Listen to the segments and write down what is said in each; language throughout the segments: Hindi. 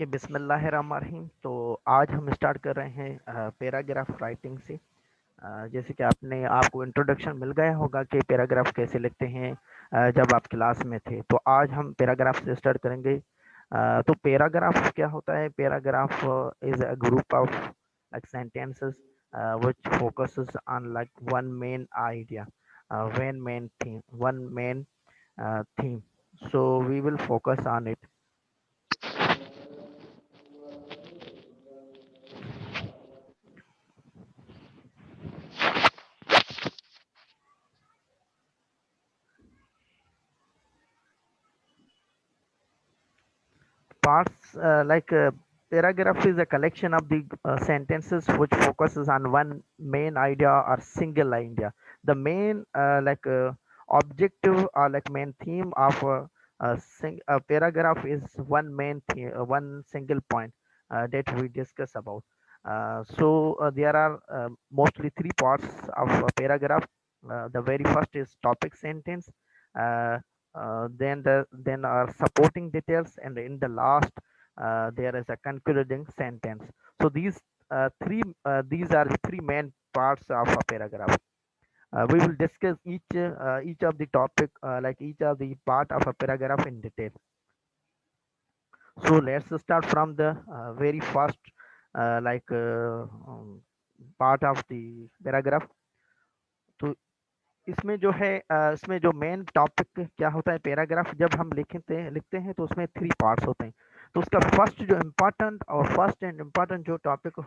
ओके, बिस्मिल्लाहिर्रहमानिर्रहीम। तो आज हम स्टार्ट कर रहे हैं पैराग्राफ राइटिंग से। जैसे कि आपको इंट्रोडक्शन मिल गया होगा कि पैराग्राफ कैसे लिखते हैं जब आप क्लास में थे। तो आज हम पैराग्राफ से स्टार्ट करेंगे। तो पैराग्राफ क्या होता है? Paragraph is a group of like sentences which focuses on like one main theme. So we will focus on it. Parts paragraph is a collection of the sentences which focuses on one main idea or single idea. The main objective or like main theme of a paragraph is one main theme, one single point that we discuss about. So there are mostly three parts of a paragraph. The very first is topic sentence. Uh, then are supporting details, and in the last there is a concluding sentence. So these are the three main parts of a paragraph. We will discuss each of the topic like each of the part of a paragraph in detail. So let's start from the very first part of the paragraph. तो इसमें जो है इसमें जो मेन टॉपिक क्या होता है, पैराग्राफ जब हम लिखते हैं तो उसमें थ्री पार्ट्स होते हैं। तो उसका फर्स्ट एंड इम्पॉर्टेंट जो टॉपिक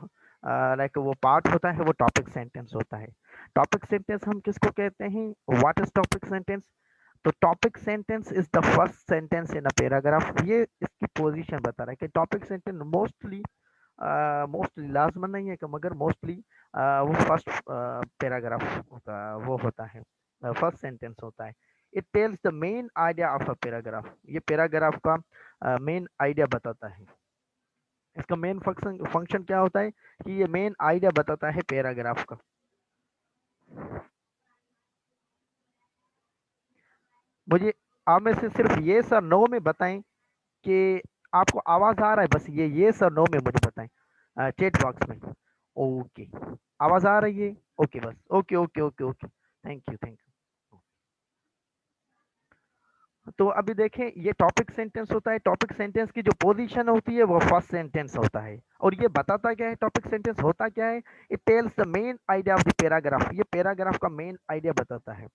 लाइक वो पार्ट होता है वो टॉपिक सेंटेंस होता है। टॉपिक सेंटेंस हम किसको कहते हैं? What is topic sentence? तो topic sentence is the first sentence in a paragraph. ये इसकी पोजीशन बता रहा है कि टॉपिक सेंटेंस मोस्टली लाजमन नहीं है कि मगर मोस्टली वो फर्स्ट पैराग्राफ वो होता है, फर्स्ट सेंटेंस होता है। It tells the main idea of a paragraph. ये पैराग्राफ का मेन आइडिया बताता है। इसका मेन फंक्शन क्या होता है कि ये मेन आइडिया बताता है पैराग्राफ का। मुझे आप में से सिर्फ ये सर नो में बताएं कि आपको आवाज आ रहा है। बस ये सर नो में मुझे बताएं चैट बॉक्स में। ओके, आवाज आ रही है? ओके, बस okay okay okay okay, thank you. तो अभी देखें, ये टॉपिक सेंटेंस होता है। टॉपिक सेंटेंस की जो पोजीशन होती है वो फर्स्ट सेंटेंस होता है। और ये बताता क्या है? टॉपिक सेंटेंस होता क्या है? It tells the main idea of the paragraph. ये पैराग्राफ का मेन आइडिया बताता है।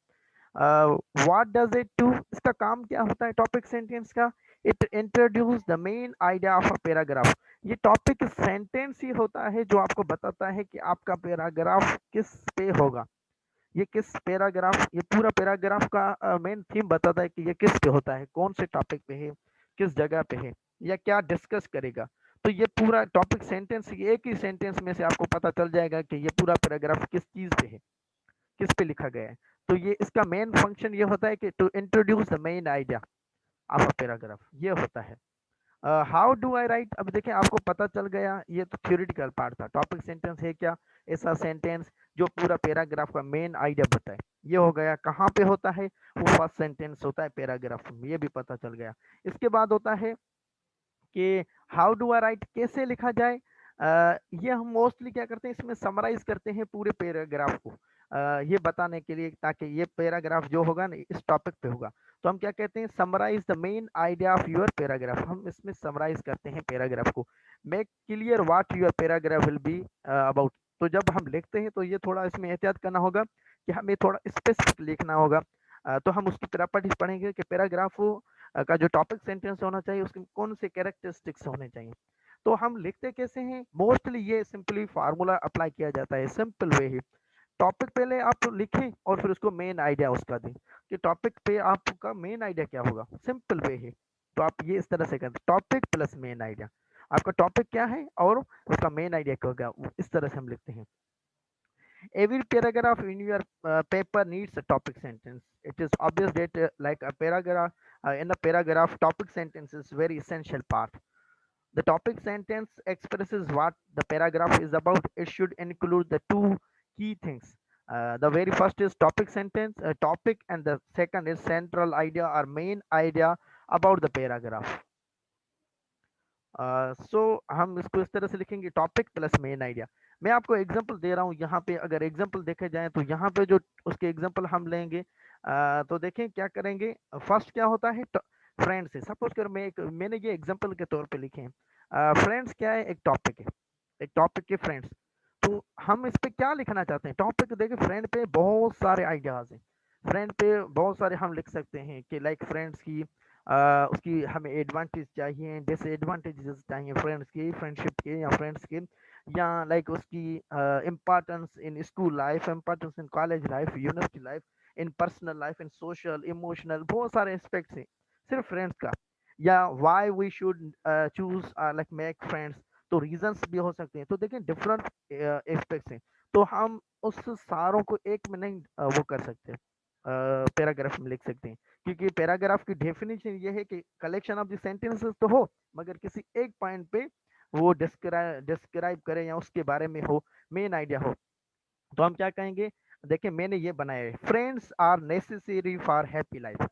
What does it do? इसका काम क्या होता है टॉपिक सेंटेंस का? It introduce the main idea of a paragraph. ये टॉपिक सेंटेंस ही होता है जो आपको बताता है कि आपका पैराग्राफ किस पे होगा। ये किस पैराग्राफ, ये पूरा पैराग्राफ का मेन थीम बताता है कि ये किस पे होता है, कौन से टॉपिक पे है, किस जगह पे है, या क्या डिस्कस करेगा। तो ये पूरा टॉपिक सेंटेंस एक ही सेंटेंस में से आपको पता चल जाएगा कि ये पूरा पैराग्राफ किस चीज पे है, किस पे लिखा गया है। तो ये इसका मेन फंक्शन ये होता है कि to introduce the main idea of a paragraph, ये होता है। How do I write? अब देखें, आपको पता चल गया। ये तो थ्योरेटिकल पार्ट था। टॉपिक सेंटेंस है क्या? ऐसा सेंटेंस जो पूरा पैराग्राफ का मेन आइडिया बताए। ये हो गया। कहाँ पे होता है? वो फर्स्ट सेंटेंस होता है पैराग्राफ में, ये भी पता चल गया। इसके बाद होता है कि हाउ डू आई राइट, कैसे लिखा जाए। ये हम मोस्टली क्या करते हैं, इसमें समराइज करते हैं पूरे पैराग्राफ को ये बताने के लिए, ताकि ये पैराग्राफ जो होगा ना इस टॉपिक पे होगा। तो हम क्या कहते हैं? Summarize the main idea of your paragraph. हम इसमें समराइज करते हैं पैराग्राफ को। Make clear what your paragraph will be about. तो जब हम लिखते हैं तो ये थोड़ा इसमें एहतियात करना होगा कि हमें थोड़ा स्पेसिफिक लिखना होगा। तो हम उसकी प्रॉपर्टीज पढ़ेंगे कि पैराग्राफ का जो टॉपिक सेंटेंस होना चाहिए उसके कौन से कैरेक्टरिस्टिक्स होने चाहिए। तो हम लिखते कैसे हैं? मोस्टली ये सिंपली फार्मूला अप्लाई किया जाता है, सिंपल वे ही। टॉपिक पहले आप लिखें और फिर उसको मेन आइडिया उसका दें कि टॉपिक पे आपका मेन आइडिया क्या होगा। सिंपल वे है। तो आप ये इस तरह से करते, टॉपिक प्लस मेन आइडिया। आपका टॉपिक क्या है और उसका मेन आइडिया क्या होगा, इस तरह से हम लिखते हैं। Every paragraph in your paper needs a topic sentence. It is obvious that like a paragraph in a paragraph, topic sentence is very essential part. The topic sentence expresses what the paragraph is about. It should include the two key things. The very first is topic sentence, topic, and the second is central idea or main idea about the paragraph. सो हम इसको इस तरह से लिखेंगे, टॉपिक प्लस मेन आइडिया। मैं आपको एग्जांपल दे रहा हूँ यहाँ पे, अगर एग्जांपल देखे जाए तो यहाँ पे जो उसके एग्जांपल हम लेंगे, तो देखें क्या करेंगे। फर्स्ट क्या होता है, फ्रेंड्स है। सपोज कर मैंने ये एग्जांपल के तौर पे लिखे हैं। फ्रेंड्स क्या है, एक टॉपिक है, एक टॉपिक के फ्रेंड्स। तो हम इस पे क्या लिखना चाहते हैं, टॉपिक देखिए, फ्रेंड पे बहुत सारे आइडियाज हैं। फ्रेंड पे बहुत सारे हम लिख सकते हैं कि लाइक फ्रेंड्स की उसकी हमें एडवांटेज चाहिए, डिसएडवांटेजेस चाहिए फ्रेंड्स की, फ्रेंडशिप के या फ्रेंड्स के, या लाइक उसकी importance in school life, importance in college life, university life, in personal life, in social, emotional, बहुत सारे एस्पेक्ट्स हैं सिर्फ फ्रेंड्स का। या why we should choose like make friends, तो रीजंस भी हो सकते हैं। तो देखिए डिफरेंट एस्पेक्ट्स हैं। तो हम उस सारों को एक में नहीं वो कर सकते, पैराग्राफ में लिख सकते हैं। क्योंकि पैराग्राफ की डेफिनेशन ये है कि कलेक्शन ऑफ द सेंटेंसेस तो हो, मगर किसी एक पॉइंट पे वो डिस्क्राइब करे या उसके बारे में हो, मेन आइडिया हो। तो हम क्या कहेंगे, देखिए मैंने ये बनाया है, friends are necessary for happy life.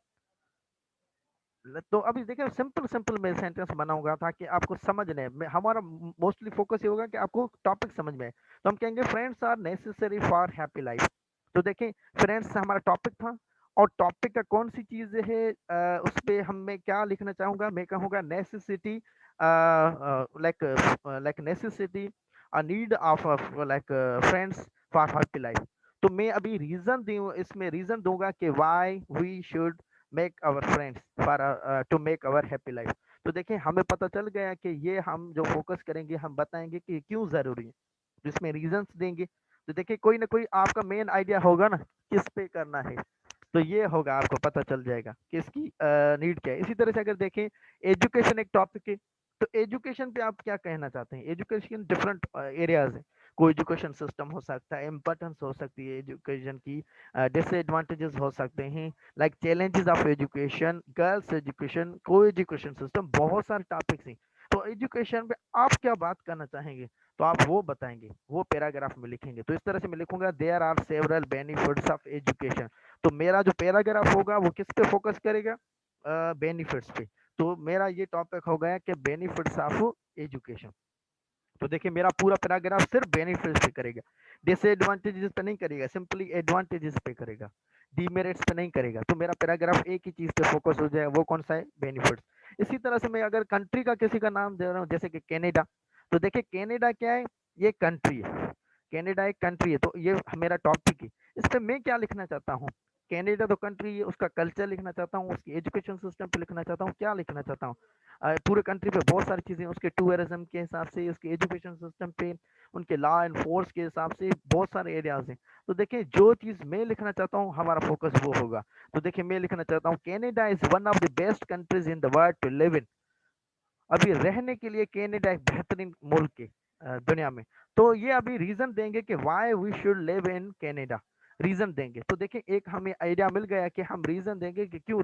तो अभी देखिए सिंपल सिंपल मैं सेंटेंस बनाऊंगा ताकि आपको समझ लें। हमारा मोस्टली फोकस ये होगा कि आपको टॉपिक समझ में आए। तो हम कहेंगे friends are necessary for happy life. तो देखें फ्रेंड्स हमारा टॉपिक था, और टॉपिक का कौन सी चीज है, उस पे हम मैं क्या लिखना चाहूंगा, मैं कहूँगा necessity, like like necessity, a need of like friends for happy life. तो मैं अभी रीजन दूँ, इसमें रीजन दूंगा कि why we should make our friends for to make our happy life. तो देखिए हमें पता चल गया कि ये हम जो फोकस करेंगे, हम बताएंगे कि क्यों जरूरी है, जिसमें रीजंस देंगे। तो देखिए कोई ना कोई आपका मेन आइडिया होगा ना किस पे करना है, तो ये होगा, आपको पता चल जाएगा कि इसकी नीड क्या है। इसी तरह से अगर देखें, एजुकेशन एक टॉपिक है, तो एजुकेशन पे आप क्या कहना चाहते हैं। एजुकेशन डिफरेंट एरियाज है, कोई एजुकेशन सिस्टम हो सकता है, इम्पोर्टेंस हो सकती है एजुकेशन की, डिसएडवांटेजेस हो सकते हैं, like challenges of education, girls education, को एजुकेशन सिस्टम, बहुत सारे टॉपिक्स हैं। तो एजुकेशन पे आप क्या बात करना चाहेंगे, तो आप वो बताएंगे, वो पैराग्राफ में लिखेंगे। तो इस तरह से मैं लिखूंगा, there are several benefits of education. तो मेरा जो पैराग्राफ होगा वो किस पे फोकस करेगा, बेनिफिट्स पे। तो मेरा ये टॉपिक हो गया कि बेनिफिट्स ऑफ एजुकेशन। तो देखिए मेरा पूरा पैराग्राफ सिर्फ बेनिफिट्स पे करेगा, डिसएडवांटेजेस पे नहीं करेगा, सिंपली एडवांटेजेस पे करेगा, डीमेरिट्स पे नहीं करेगा। तो मेरा पैराग्राफ एक ही चीज पे फोकस हो जाए, वो कौन सा है, बेनिफिट्स। इसी तरह से मैं अगर कंट्री का किसी का नाम दे रहा हूँ, जैसे कि कनाडा, तो देखिए कनाडा क्या है, ये कंट्री है, कनाडा एक कंट्री है। तो ये मेरा टॉपिक है, इस पे मैं क्या लिखना चाहता हूँ, कनाडा तो कंट्री है, उसका कल्चर लिखना चाहता हूँ, उसकी एजुकेशन सिस्टम पे लिखना चाहता हूँ, क्या लिखना चाहता हूँ, पूरे कंट्री पे बहुत सारी चीज़ें, उसके टूरिज्म के हिसाब से, उसके एजुकेशन सिस्टम पे, उनके लॉ एंड फोर्स के हिसाब से बहुत सारे एरियाज हैं। तो देखिए जो चीज़ मैं लिखना चाहता हूँ हमारा फोकस वो होगा। तो देखिए मैं लिखना चाहता हूँ, Canada is one of the best countries in the world to live in. अभी रहने के लिए कनाडा एक बेहतरीन मुल्क है दुनिया में। तो ये अभी रीजन देंगे कि why we should live in Canada, reason देंगे। तो देखिए एक हमें आइडिया मिल गया कि हम रीजन देंगे कि क्यों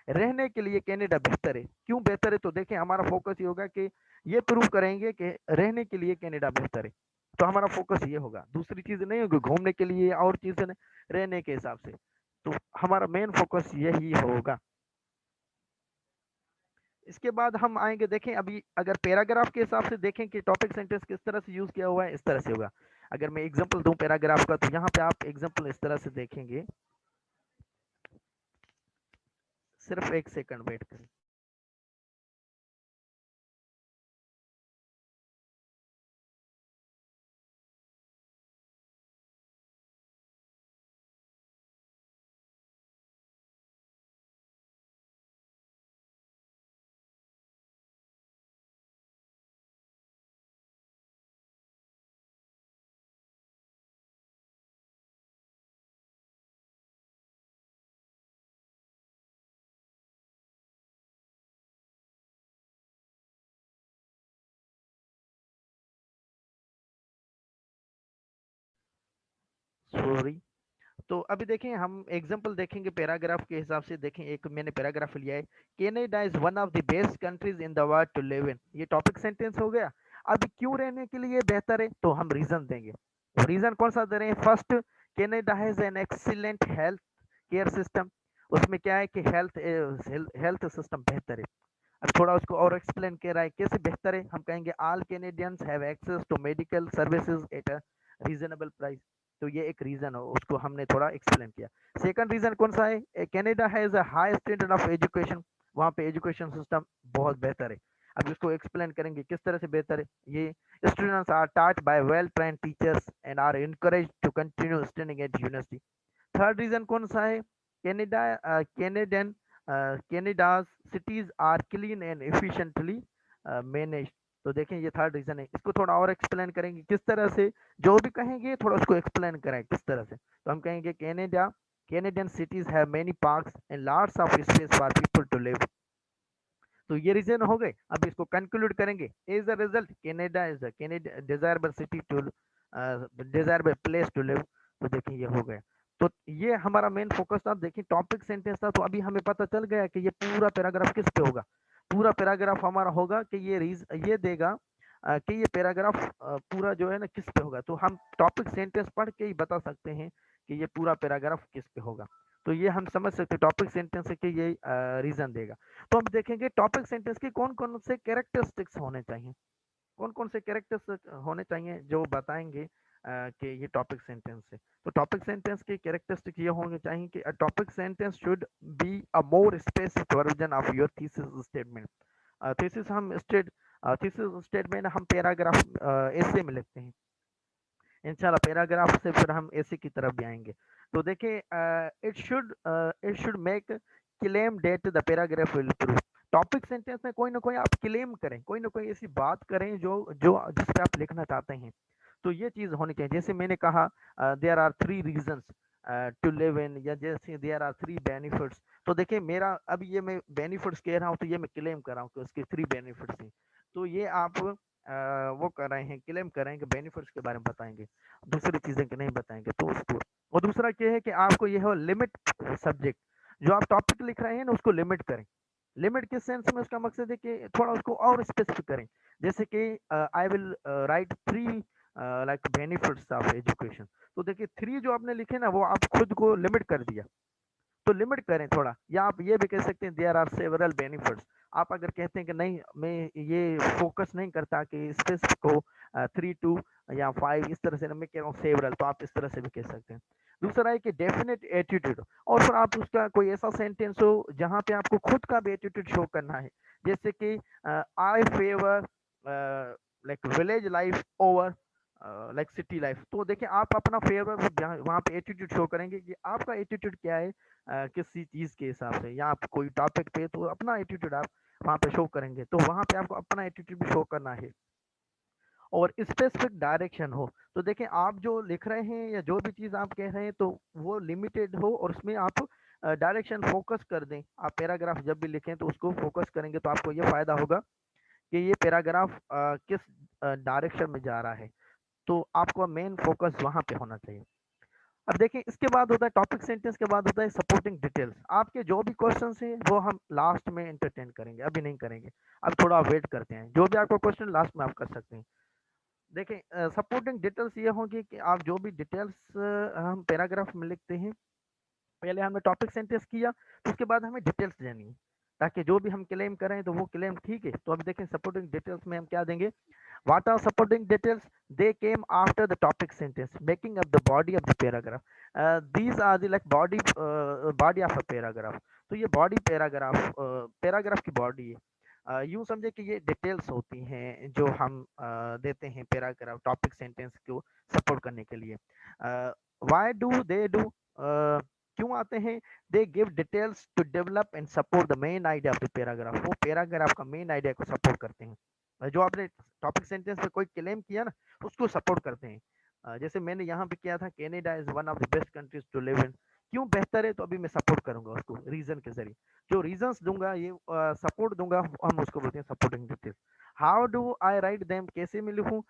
रहने के लिए कनाडा बेहतर है। क्यों बेहतर है, तो देखिए हमारा फोकस ये होगा कि ये प्रूव करेंगे कि रहने के लिए कनाडा बेहतर है। तो हमारा फोकस ये होगा, दूसरी चीज नहीं होगी घूमने के लिए और चीजें रहने के हिसाब से। तो हमारा मेन फोकस यही होगा। इसके बाद हम आएंगे, देखें अभी अगर पैराग्राफ के हिसाब से देखें कि टॉपिक सेंटेंस किस तरह से यूज किया हुआ है, इस तरह से होगा। अगर मैं एग्जांपल दूं पैराग्राफ का, तो यहाँ पे आप एग्जांपल इस तरह से देखेंगे, सिर्फ एक सेकंड वेट करें। सॉरी। तो अभी देखें हम एग्जांपल देखेंगे पैराग्राफ के हिसाब से। देखें एक मैंने पैराग्राफ लिया है, Canada is one of the best countries in the world to live in. ये टॉपिक सेंटेंस हो गया। अब क्यों रहने के लिए बेहतर है, तो हम रीजन देंगे। रीजन कौन सा दे रहे हैं, first, Canada has an excellent health care system. उसमें क्या है कि हेल्थ हेल्थ सिस्टम बेहतर है। अब थोड़ा उसको और एक्सप्लेन कर रहा है कैसे बेहतर है, हम कहेंगे all Canadians have access to medical services at a reasonable price. तो ये एक रीजन हो, उसको हमने थोड़ा एक्सप्लेन किया। सेकंड रीजन कौन सा है, Canada has a high standard of education, वहाँ पे एजुकेशन सिस्टम बहुत बेहतर है। अब इसको एक्सप्लेन करेंगे किस तरह से बेहतर है। ये students are taught by well trained teachers and are encouraged to continue studying at university। Third reason कौन सा है, Canada Canadian Canada's cities are clean and efficiently manage. तो देखें ये थर्ड रीजन है, इसको थोड़ा और एक्सप्लेन करेंगे किस तरह से, जो भी कहेंगे थोड़ा उसको एक्सप्लेन करें किस तरह से। तो हम कहेंगे Canada Canadian cities have many parks and lots of space for people to live. तो ये रीजन हो गए। अब इसको कंक्लूड करेंगे, as a result Canada is the desirable city to desirable place to live. तो देखिए ये हो गया। तो ये हमारा मेन फोकस था। देखिए टॉपिक सेंटेंस था, तो अभी हमें पता चल गया कि ये पूरा पैराग्राफ किस पे होगा। पूरा पैराग्राफ हमारा होगा कि ये देगा कि ये पैराग्राफ पूरा जो है ना किस पे होगा। तो हम टॉपिक सेंटेंस पढ़ के ही बता सकते हैं कि ये पूरा पैराग्राफ किस पे होगा। तो ये हम समझ सकते हैं टॉपिक सेंटेंस से कि ये रीजन देगा। तो हम देखेंगे टॉपिक सेंटेंस के कौन कौन से कैरेक्टरिस्टिक्स होने चाहिए, कौन कौन से कैरेक्टर्स होने चाहिए जो बताएंगे कि ये टॉपिक सेंटेंस है। तो टॉपिक सेंटेंस के कैरेक्टरिस्टिक ये होने चाहिए कि topic sentence should be a more specific version of your thesis statement. Thesis हम थीसिस स्टेटमेंट हम पैराग्राफ ऐसे में लिखते हैं। इंशाल्लाह पैराग्राफ से फिर हम ऐसे की तरफ भी आएंगे। तो देखिए it should make claim that the paragraph will prove. Topic sentence में कोई ना कोई आप क्लेम करें, कोई ना कोई ऐसी बात करें जो जो जिस पे आप लिखना चाहते हैं। तो ये चीज होनी चाहिए। जैसे मैंने कहा there are three reasons to live in, या जैसे देयर आर थ्री बेनिफिट्स। तो देखिए मेरा अब ये मैं बेनिफिट्स कह रहा हूँ, तो ये मैं क्लेम कर रहा हूँ कि उसके थ्री बेनिफिट्स हैं। तो ये आप वो कर रहे हैं, क्लेम कर रहे हैं कि बेनिफिट्स के बारे में बताएंगे, दूसरी चीजें के नहीं बताएंगे। तो उसको, और दूसरा क्या है कि आपको यह हो लिमिट सब्जेक्ट, जो आप टॉपिक लिख रहे हैं ना उसको लिमिट करें। लिमिट किस सेंस में, उसका मकसद है कि थोड़ा उसको और स्पेसिफिक करें। जैसे कि I will write three like benefits of education. तो देखिए थ्री जो आपने लिखे ना वो आप खुद को लिमिट कर दिया। तो लिमिट करें थोड़ा, या आप ये भी कह सकते हैं देयर आर सेवरल बेनिफिट्स। आप अगर कहते हैं कि नहीं मैं ये फोकस नहीं करता कि स्पेसिफिक हो 3 2 या 5, इस तरह से ना मैं कह रहा हूँ सेवरल, तो आप इस तरह से भी कह सकते हैं। दूसरा है कि डेफिनेट एटीट्यूड, और फिर आप उसका कोई ऐसा सेंटेंस हो जहाँ पे आपको खुद का भी एटीट्यूड शो करना है। जैसे कि I favour like village life over like city life. तो देखिए आप अपना फेवर वहाँ पे एटीट्यूड शो करेंगे कि आपका एटीट्यूड क्या है किसी चीज के हिसाब से, या आप कोई टॉपिक पे तो अपना एटीट्यूड आप वहाँ पे शो करेंगे। तो वहाँ पे आपको अपना एटीट्यूड भी शो करना है। और स्पेसिफिक डायरेक्शन हो, तो देखिए आप जो लिख रहे हैं या जो भी चीज़ आप कह रहे हैं तो वो लिमिटेड हो, और उसमें आप डायरेक्शन फोकस कर दें। आप पैराग्राफ जब भी लिखें तो उसको फोकस करेंगे तो आपको ये फायदा होगा कि ये पैराग्राफ किस डायरेक्शन में जा रहा है। तो आपको मेन फोकस वहाँ पे होना चाहिए। अब देखिए इसके बाद होता है टॉपिक सेंटेंस के बाद होता है सपोर्टिंग डिटेल्स। आपके जो भी क्वेश्चन हैं वो हम लास्ट में एंटरटेन करेंगे, अभी नहीं करेंगे। अब थोड़ा वेट करते हैं, जो भी आपको क्वेश्चन लास्ट में आप कर सकते हैं। देखिए सपोर्टिंग डिटेल्स ये होंगी कि आप जो भी डिटेल्स हम पैराग्राफ में लिखते हैं, पहले हमने टॉपिक सेंटेंस किया तो उसके बाद हमें डिटेल्स देनी है, ताकि जो भी हम क्लेम करें तो वो क्लेम ठीक है। तो अब देखें सपोर्टिंग डिटेल्स में हम क्या देंगे। What are supporting details? They came after the topic sentence, making up the body of the paragraph. These are the like body of a paragraph. तो ये body पैराग्राफ की बॉडी है। यूं समझे कि ये डिटेल्स होती हैं जो हम देते हैं पैराग्राफ टॉपिक सेंटेंस को सपोर्ट करने के लिए। वाई डू दे डू, क्यों आते हैं। They give details to develop and support the main idea of the paragraph. वो पैराग्राफ का मेन आइडिया को सपोर्ट करते हैं। जो आपने टॉपिक सेंटेंस में कोई क्लेम किया ना उसको सपोर्ट करते हैं। जैसे मैंने यहाँ पे किया था Canada is one of the best countries to live in. क्यों बेहतर है, तो अभी मैं सपोर्ट करूंगा उसको रीजन के जरिए। जो रीजंस दूंगा ये सपोर्ट दूंगा, हम उसको बोलते हैं supporting details. How do I write them, कैसे मैं लिखूं।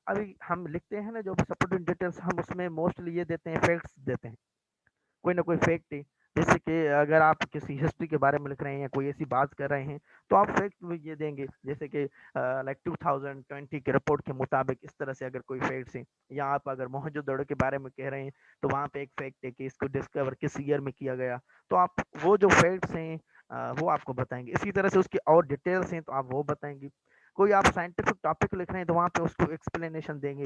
अभी हम लिखते हैं ना जो भी सपोर्टिंग डिटेल्स, हम उसमें मोस्टली ये देते हैं, फैक्ट्स देते हैं, कोई ना कोई फैक्ट है। जैसे कि अगर आप किसी हिस्ट्री के बारे में लिख रहे हैं या कोई ऐसी बात कर रहे हैं तो आप फैक्ट में ये देंगे, जैसे कि लाइक 2020 के रिपोर्ट के मुताबिक इस तरह से अगर कोई फैक्ट्स हैं। या आप अगर मोहनजोदड़ो के बारे में कह रहे हैं तो वहाँ पे एक फैक्ट है कि इसको डिस्कवर किस ईयर में किया गया। तो आप वो जो फैक्ट्स हैं वो आपको बताएंगे। इसी तरह से उसकी और डिटेल्स हैं तो आप वो बताएंगे। कोई आप साइंटिफिक टॉपिक लिख रहे हैं तो वहाँ पे उसको एक्सप्लेनेशन देंगे।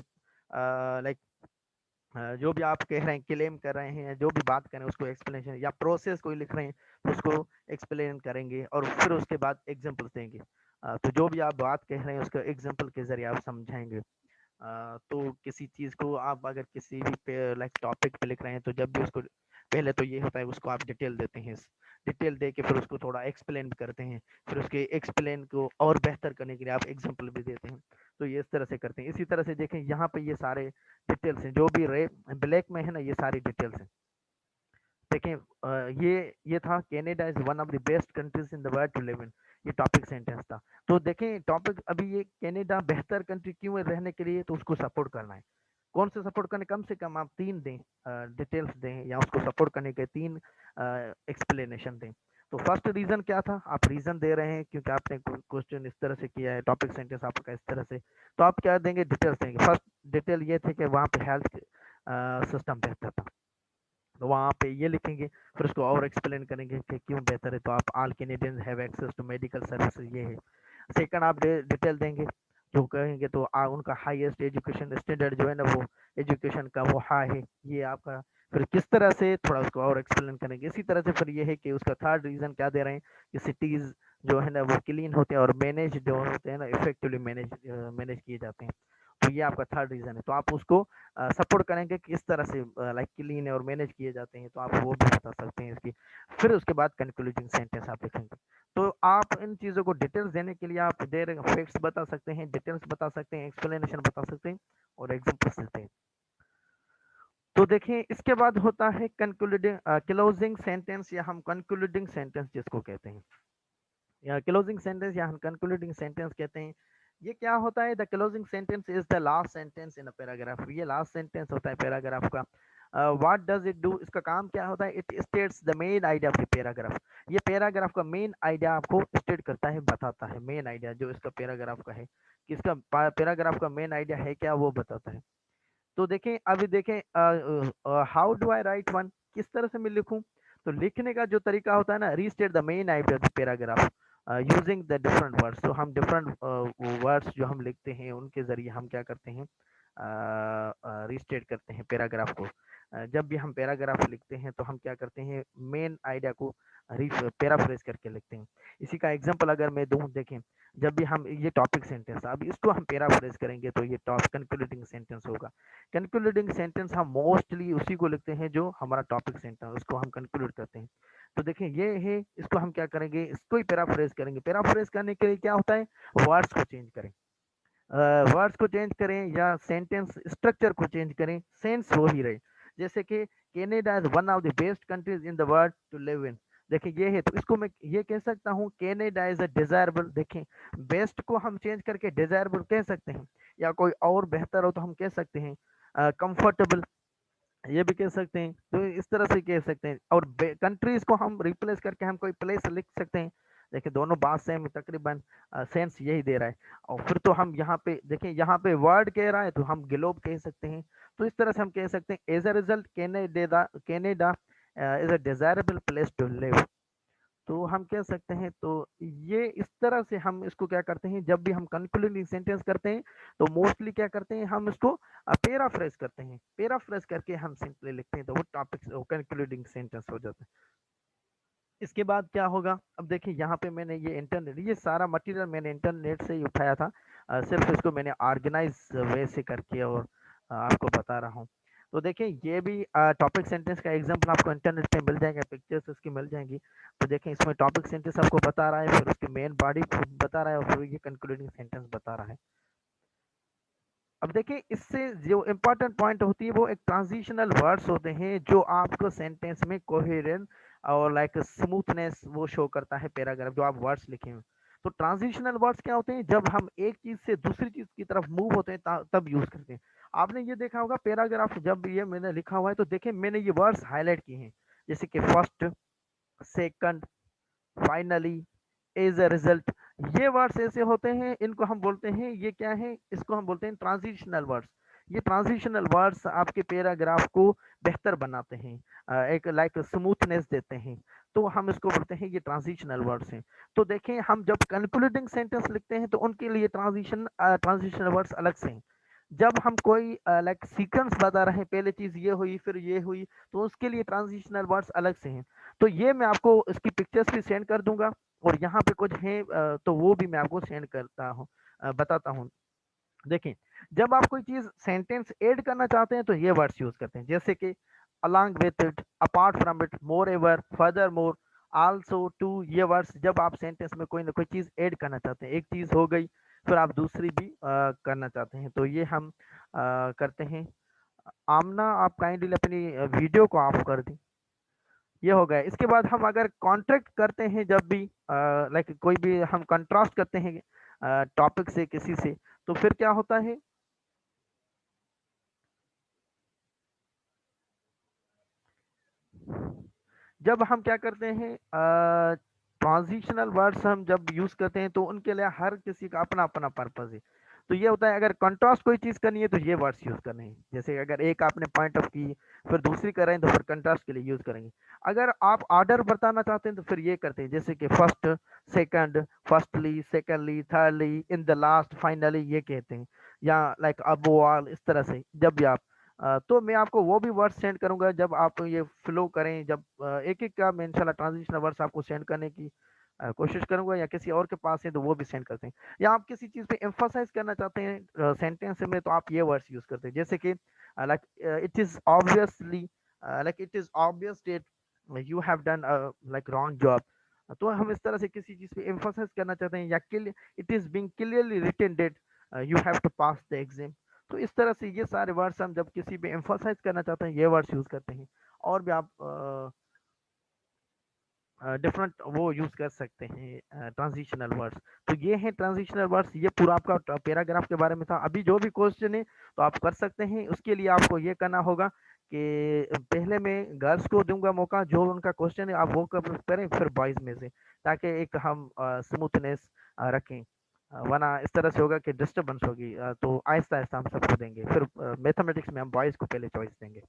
लाइक जो भी आप कह रहे हैं, क्लेम कर रहे हैं, जो भी बात कर रहे हैं उसको एक्सप्लेनेशन, या प्रोसेस कोई लिख रहे हैं तो उसको एक्सप्लेन करेंगे और फिर उसके बाद एग्जांपल्स देंगे। तो जो भी आप बात कह रहे हैं उसको एग्जांपल के ज़रिए आप समझाएँगे। तो किसी चीज़ को आप अगर किसी भी पे लाइक टॉपिक पे लिख रहे हैं तो जब भी उसको पहले तो ये होता है उसको आप डिटेल देते हैं। डिटेल दे के फिर उसको थोड़ा एक्सप्लेन भी करते हैं। फिर उसके एक्सप्लेन को और बेहतर करने के लिए आप एग्जांपल भी देते हैं। तो ये इस तरह से करते हैं। इसी तरह से देखें यहाँ पे ये सारे डिटेल्स हैं, जो भी रे ब्लैक में है ना ये सारी डिटेल्स हैं। देखें ये था Canada is one of the best countries in the world to live in. ये टॉपिक सेंटेंस था। तो देखें टॉपिक अभी ये कनाडा बेहतर कंट्री क्यों है रहने के लिए, तो उसको सपोर्ट करना है। कौन से सपोर्ट करने, कम से कम आप 3 दें, डिटेल्स दें या उसको सपोर्ट करने के 3 एक्सप्लेनेशन दें। तो फर्स्ट रीजन क्या था, आप रीजन दे रहे हैं क्योंकि आपने क्वेश्चन इस तरह से किया है, टॉपिक सेंटेंस आपका इस तरह से, तो आप क्या देंगे, डिटेल्स देंगे। फर्स्ट डिटेल ये थे कि वहाँ पे हेल्थ सिस्टम बेहतर था, तो वहाँ पे ये लिखेंगे। फिर उसको और एक्सप्लेन करेंगे कि क्यों बेहतर है, तो आप all Canadians have access to medical services, ये है। सेकंड आप डिटेल देंगे, जो कहेंगे तो उनका हाईएस्ट एजुकेशन स्टैंडर्ड जो है ना वो एजुकेशन का वो हाई है, ये आपका। फिर किस तरह से थोड़ा उसको और एक्सप्लेन करेंगे। इसी तरह से फिर ये है कि उसका थर्ड रीजन क्या दे रहे हैं कि सिटीज जो है ना वो क्लीन होते हैं और मैनेज जो होते हैं ना इफेक्टिवली मैनेज किए जाते हैं। तो ये आपका थर्ड रीजन है। तो आप उसको सपोर्ट करेंगे कि किस तरह से लाइक क्लीन है और मैनेज किए जाते हैं, तो आप वो भी बता सकते हैं इसकी। फिर उसके बाद कंक्लूडिंग सेंटेंस आप लिखेंगे। तो आप इन चीज़ों को डिटेल्स देने के लिए आप दे रहे फैक्ट्स बता सकते हैं, डिटेल्स बता सकते हैं, एक्सप्लेनेशन बता सकते हैं और एग्जांपल्स देते हैं। तो देखिए इसके बाद होता है कंक्लूडिंग क्लोजिंग सेंटेंस, या हम कंक्लूडिंग सेंटेंस जिसको कहते हैं, या क्लोजिंग सेंटेंस या हम कंक्लूडिंग सेंटेंस कहते हैं। ये क्या होता है, the closing sentence is the last sentence in a paragraph. ये लास्ट सेंटेंस होता है पैराग्राफ का। व्हाट डज इट डू, इसका काम क्या होता है, it states the main idea of the paragraph. ये पैराग्राफ का मेन आइडिया आपको स्टेट करता है, बताता है। मेन आइडिया जो इसका पैराग्राफ का है, कि इसका पैराग्राफ का मेन आइडिया है क्या, वो बताता है। तो देखें अभी देखें, how do I right one, किस तरह से मैं लिखूं। तो लिखने का जो तरीका होता है ना, restate the main idea of the paragraph using the different words. तो हम डिफरेंट वर्ड्स जो हम लिखते हैं उनके जरिए हम क्या करते हैं, रीस्टेट करते हैं पैराग्राफ को। जब भी हम पैराग्राफ लिखते हैं तो हम क्या करते हैं, मेन आइडिया को पैराफ्रेज करके लिखते हैं। इसी का एग्जांपल अगर मैं दूं, देखें जब भी हम ये टॉपिक सेंटेंस, अब इसको हम पैराफ्रेज करेंगे तो ये टॉप कंक्लूडिंग सेंटेंस होगा। कंक्लूडिंग सेंटेंस हम मोस्टली उसी को लिखते हैं जो हमारा टॉपिक सेंटेंस, उसको हम कंक्लूड करते हैं। तो देखिए ये है, इसको हम क्या करेंगे, इसको ही पैराफ्रेज करेंगे। पैराफ्रेज करने के लिए क्या होता है, वर्ड्स को चेंज करें, वर्ड्स को चेंज करें या सेंटेंस स्ट्रक्चर को चेंज करें, सेंस वो ही रहे। जैसे कि Canada is one of the best countries in the world to live in. देखिए ये है, तो इसको मैं ये कह सकता हूँ कैनेडा इज अ डिजायरेबल। देखें बेस्ट को हम चेंज करके डिजायरेबल कह सकते हैं, या कोई और बेहतर हो तो हम कह सकते हैं कंफर्टेबल, ये भी कह सकते हैं। तो इस तरह से कह सकते हैं। और कंट्रीज को हम रिप्लेस करके हम कोई प्लेस लिख सकते हैं। देखिए दोनों बात सेम तकरीबन सेंस यही दे रहा है। और फिर तो हम यहाँ पे देखें, यहाँ पे वर्ड कह रहा है तो हम ग्लोब कह सकते हैं। तो इस तरह से हम कह सकते हैं as a result Canada is a desirable place to live. तो हम कह सकते हैं। तो ये इस तरह से हम इसको क्या करते हैं, जब भी हम कंक्लूडिंग सेंटेंस करते हैं तो मोस्टली क्या करते हैं, हम इसको पैराफ्रेज करते हैं। पैराफ्रेज करके हम सिंपली लिखते हैं तो वो टॉपिक कंक्लूडिंग सेंटेंस हो जाता है। इसके बाद क्या होगा, अब देखिए यहाँ पे मैंने ये इंटरनेट, ये सारा मटेरियल मैंने इंटरनेट से ही उठाया था। सिर्फ इसको मैंने ऑर्गेनाइज वे से करके और आपको बता रहा हूँ। तो देखिए ये भी टॉपिक सेंटेंस का एग्जांपल आपको इंटरनेट पे मिल जाएगा, पिक्चर्स इसकी मिल जाएंगी। तो देखें इसमें टॉपिक सेंटेंस आपको बता रहा है, फिर उसकी मेन बॉडी बता रहा है और फिर ये कंक्लूडिंग सेंटेंस बता रहा है। अब देखिए इससे जो इम्पोर्टेंट पॉइंट होती है वो एक ट्रांजिशनल वर्ड्स होते हैं जो आपको सेंटेंस में कोहेरेंट और लाइक स्मूथनेस वो शो करता है पैराग्राफ जो आप वर्ड्स लिखे हैं। तो ट्रांजिशनल वर्ड्स क्या होते हैं, जब हम एक चीज से दूसरी चीज की तरफ मूव होते हैं तब यूज करते हैं। आपने ये देखा होगा पैराग्राफ जब ये मैंने लिखा हुआ है तो देखें मैंने ये वर्ड्स हाईलाइट किए हैं, जैसे कि first, second, finally, as a result. ये वर्ड्स ऐसे होते हैं, इनको हम बोलते हैं, ये क्या है, इसको हम बोलते हैं ट्रांजिशनल वर्ड्स। ये ट्रांजिशनल वर्ड्स आपके पैराग्राफ को बेहतर बनाते हैं, एक लाइक स्मूथनेस देते हैं। तो हम इसको बोलते हैं ये ट्रांजिशनल वर्ड्स हैं। तो देखें हम जब कंक्लूडिंग सेंटेंस लिखते हैं तो उनके लिए ट्रांजिशनल वर्ड्स अलग से हैं। जब हम कोई लाइक सीक्वेंस बता रहे हैं, पहले चीज ये हुई फिर ये हुई, तो उसके लिए ट्रांजिशनल वर्ड्स अलग से हैं। तो ये मैं आपको इसकी पिक्चर्स भी सेंड कर दूंगा, और यहाँ पे कुछ हैं तो वो भी मैं आपको सेंड करता हूँ, बताता हूँ। देखें, जब आप कोई चीज सेंटेंस ऐड करना चाहते हैं तो ये वर्ड्स यूज करते हैं, जैसे कि along with it, apart from it, moreover, furthermore, also, to, ये वर्ड्स जब आप सेंटेंस में कोई ना कोई चीज ऐड करना चाहते हैं, एक चीज हो गई फिर आप दूसरी भी करना चाहते हैं, तो ये हम करते हैं। आमना, आप काइंडली अपनी वीडियो को ऑफ कर दें। ये हो गया। इसके बाद हम अगर कॉन्ट्रैक्ट करते हैं, जब भी लाइक कोई भी हम कंट्रास्ट करते हैं टॉपिक से किसी से, तो फिर क्या होता है, जब हम क्या करते हैं ट्रांजिशनल वर्ड्स हम जब यूज करते हैं तो उनके लिए हर किसी का अपना अपना पर्पज है। तो ये होता है, अगर कंट्रास्ट कोई चीज करनी है तो ये वर्ड्स यूज करने हैं, जैसे अगर एक आपने पॉइंट ऑफ की फिर दूसरी कर रहे हैं तो फिर कंट्रास्ट के लिए यूज करेंगे। अगर आप ऑर्डर बताना चाहते हैं तो फिर ये करते हैं, जैसे कि first, second, firstly, secondly, thirdly, in the last, finally, ये कहते हैं, या लाइक अब ऑल, इस तरह से जब भी आप तो मैं आपको वो भी वर्ड सेंड करूंगा जब आप ये फ्लो करें, जब एक एक का मैं इंशाल्लाह ट्रांजिशनल वर्ड्स आपको सेंड करने की कोशिश करूंगा, या किसी और के पास है तो वो भी सेंड करते हैं। या आप किसी चीज पे एम्फासाइज करना चाहते हैं सेंटेंस में, तो आप ये वर्ड्स यूज करते हैं, जैसे कि like it is obviously, like it is obvious that you have done like wrong job. तो हम इस तरह से किसी चीज पे एम्फासाइज करना चाहते हैं, या it is being clearly written that you have to pass the exam. तो इस तरह से ये सारे वर्ड्स हम जब किसी पे एम्फोसाइज करना चाहते हैं ये वर्ड्स यूज करते हैं। और भी आप डिफरेंट वो यूज कर सकते हैं ट्रांजिशनल वर्ड्स। तो ये हैं ट्रांजिशनल वर्ड्स। ये पूरा आपका पैराग्राफ के बारे में था। अभी जो भी क्वेश्चन है तो आप कर सकते हैं, उसके लिए आपको ये करना होगा कि पहले मैं गर्ल्स को दूंगा मौका, जो उनका क्वेश्चन है आप वो करें, फिर बॉयज में से, ताकि एक हम स्मूथनेस रखें। वरना इस तरह से होगा कि डिस्टर्बेंस होगी। तो आहिस्ता आहिस्ता हम सबको देंगे, फिर मैथमेटिक्स में हम बॉयज को पहले चॉइस देंगे।